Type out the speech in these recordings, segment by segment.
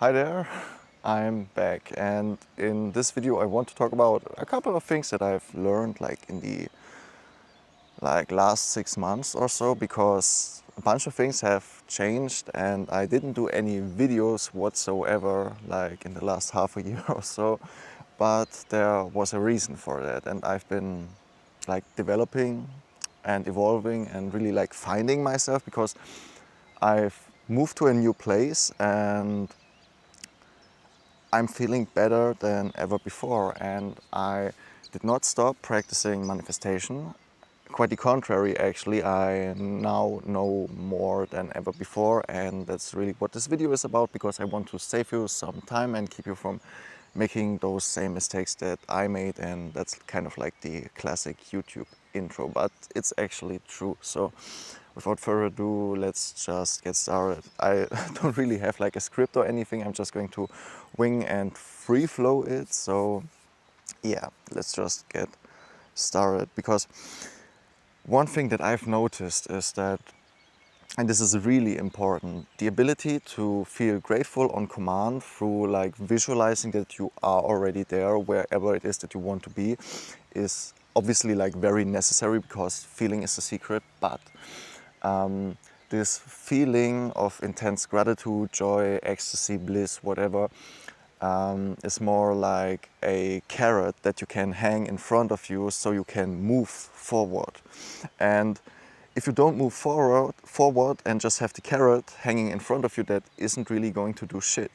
Hi there, I'm back, and in this video I want to talk about a couple of things that I've learned in the last 6 months or so, because a bunch of things have changed and I didn't do any videos whatsoever in the last half a year or so, but there was a reason for that, and I've been developing and evolving and really finding myself, because I've moved to a new place and I'm feeling better than ever before, and I did not stop practicing manifestation. Quite the contrary, actually. I now know more than ever before, and that's really what this video is about, because I want to save you some time and keep you from making those same mistakes that I made. And that's kind of like the classic YouTube intro, but it's actually true. So without further ado, let's just get started. I don't really have a script or anything. I'm just going to wing and free flow it. So yeah, let's just get started, because one thing that I've noticed is that, and this is really important, the ability to feel grateful on command through visualizing that you are already there wherever it is that you want to be is obviously very necessary, because feeling is the secret. But this feeling of intense gratitude, joy, ecstasy, bliss, whatever, is more like a carrot that you can hang in front of you so you can move forward. And if you don't move forward and just have the carrot hanging in front of you, that isn't really going to do shit.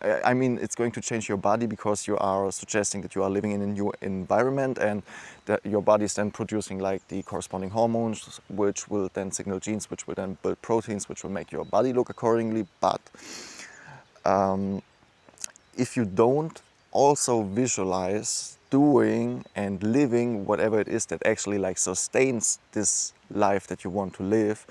I mean, it's going to change your body, because you are suggesting that you are living in a new environment, and that your body is then producing the corresponding hormones, which will then signal genes, which will then build proteins, which will make your body look accordingly. But if you don't also visualize doing and living whatever it is that actually sustains this life that you want to live,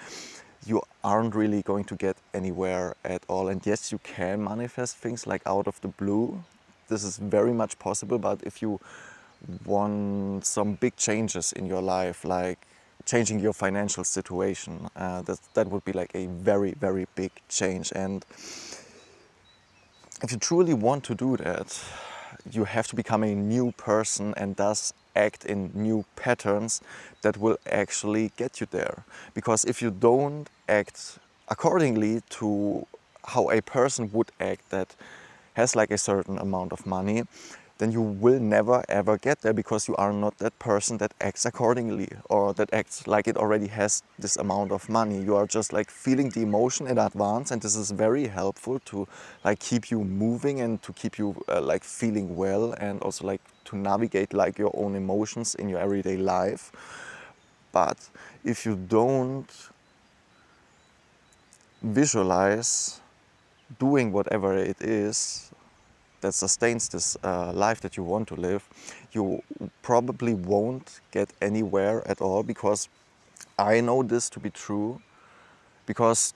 you aren't really going to get anywhere at all. And yes, you can manifest things out of the blue. This is very much possible. But if you want some big changes in your life, like changing your financial situation, that would be a very, very big change. And if you truly want to do that, you have to become a new person, and thus act in new patterns that will actually get you there. Because if you don't act accordingly to how a person would act that has a certain amount of money, then you will never ever get there, because you are not that person that acts accordingly, or that acts like it already has this amount of money. You are just feeling the emotion in advance, and this is very helpful to keep you moving and to keep you feeling well, and also to navigate your own emotions in your everyday life. But if you don't visualize doing whatever it is that sustains this life that you want to live, you probably won't get anywhere at all. Because I know this to be true, because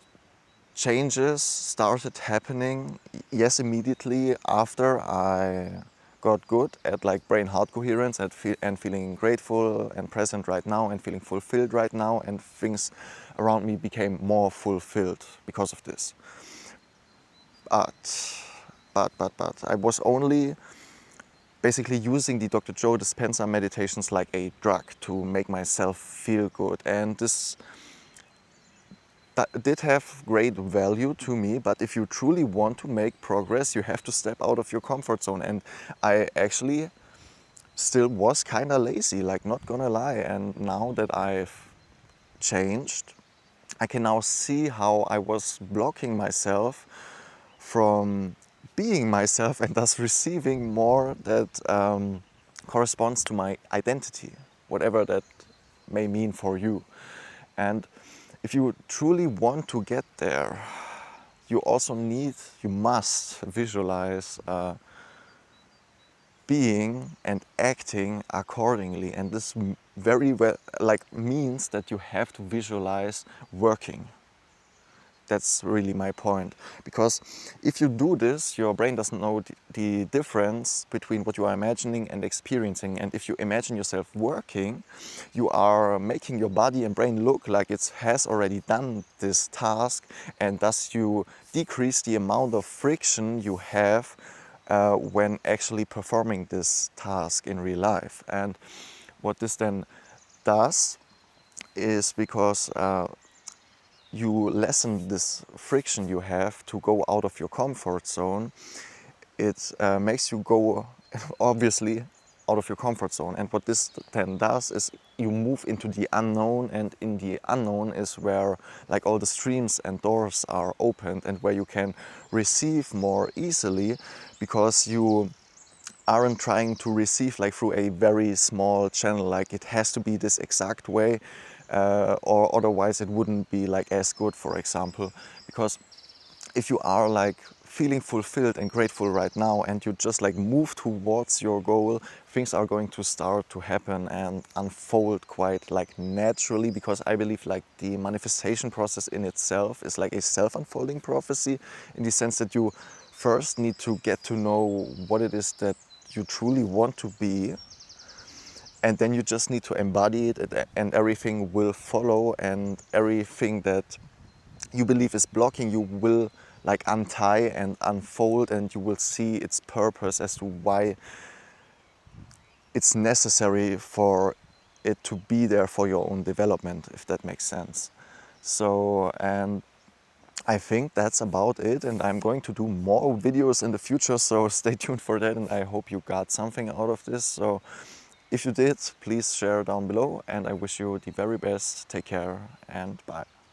changes started happening, yes, immediately after I got good at brain-heart coherence, and feeling grateful and present right now, and feeling fulfilled right now, and things around me became more fulfilled because of this. But I was only basically using the Dr. Joe Dispenza meditations like a drug to make myself feel good. And this did have great value to me, but if you truly want to make progress, you have to step out of your comfort zone. And I actually still was kind of lazy, not gonna lie. And now that I've changed, I can now see how I was blocking myself from being myself, and thus receiving more that corresponds to my identity, whatever that may mean for you. And if you truly want to get there, you must visualize being and acting accordingly. And this very well means that you have to visualize working. that's really my point. Because if you do this, your brain doesn't know the difference between what you are imagining and experiencing. And if you imagine yourself working, you are making your body and brain look like it has already done this task, and thus you decrease the amount of friction you have when actually performing this task in real life. And what this then does is, because you lessen this friction you have to go out of your comfort zone, it makes you go obviously out of your comfort zone. And what this then does is you move into the unknown, and in the unknown is where like all the streams and doors are opened, and where you can receive more easily, because you aren't trying to receive like through a very small channel, like it has to be this exact way, or otherwise it wouldn't be like as good, for example. Because if you are like feeling fulfilled and grateful right now, and you just like move towards your goal, things are going to start to happen and unfold quite like naturally. Because I believe like the manifestation process in itself is like a self-unfolding prophecy, in the sense that you first need to get to know what it is that you truly want to be, and then you just need to embody it, and everything will follow, and everything that you believe is blocking you will like untie and unfold, and you will see its purpose as to why it's necessary for it to be there for your own development, if that makes sense. So, and I think that's about it, and I'm going to do more videos in the future, so stay tuned for that, and I hope you got something out of this. So if you did, please share down below, and I wish you the very best. Take care and bye.